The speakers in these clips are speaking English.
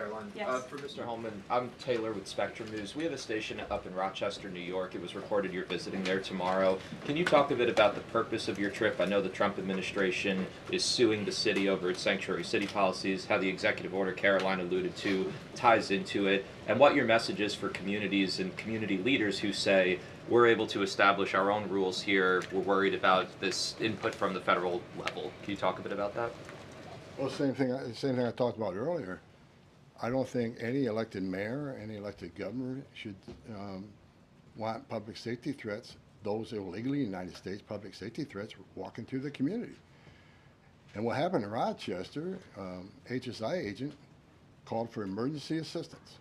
Caroline. Yes. For Mr. Holman, I'm Taylor with Spectrum News. We have a station up in Rochester, New York. It was reported you're visiting there tomorrow. Can you talk a bit about the purpose of your trip? I know the Trump administration is suing the city over its sanctuary city policies, how the executive order Caroline alluded to ties into it, and what your message is for communities and community leaders who say, we're able to establish our own rules here. We're worried about this input from the federal level. Can you talk a bit about that? Well, same thing I talked about earlier. I don't think any elected mayor, any elected governor should want public safety threats, those illegally in the United States, public safety threats, walking through the community. And what happened in Rochester, HSI agent called for emergency assistance.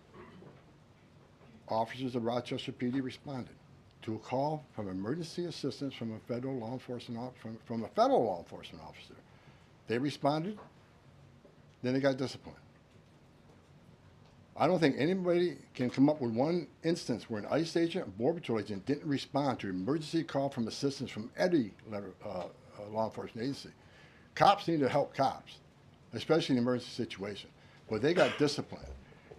Officers of Rochester PD responded to a call from emergency assistance from a federal law enforcement officer. They responded, then they got disciplined. I don't think anybody can come up with one instance where an ICE agent, a Border Patrol agent, didn't respond to an emergency call from assistance from any law enforcement agency. Cops need to help cops, especially in an emergency situation. But they got disciplined.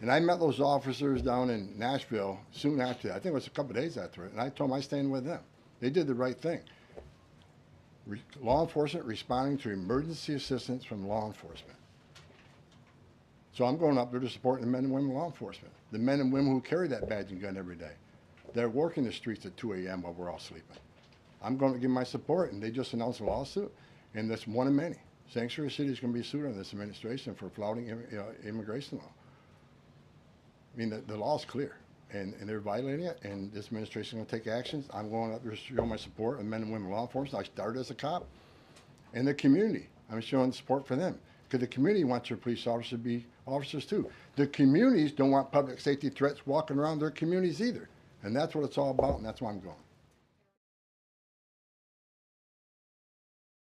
And I met those officers down in Nashville soon after that. I think it was a couple of days after it. And I told them I stand with them. They did the right thing. Law enforcement responding to emergency assistance from law enforcement. So I'm going up there to support the men and women of law enforcement, the men and women who carry that badge and gun every day. They're working the streets at 2 a.m. while we're all sleeping. I'm going to give my support, and they just announced a lawsuit, and that's one of many. Sanctuary City is going to be sued on this administration for flouting immigration law. I mean, the law is clear, and they're violating it, and this administration is going to take actions. I'm going up there to show my support of men and women of law enforcement. I started as a cop. And the community, I'm showing support for them, because the community wants their police officers to be officers too. The communities don't want public safety threats walking around their communities either, and that's what it's all about, and that's why I'm going.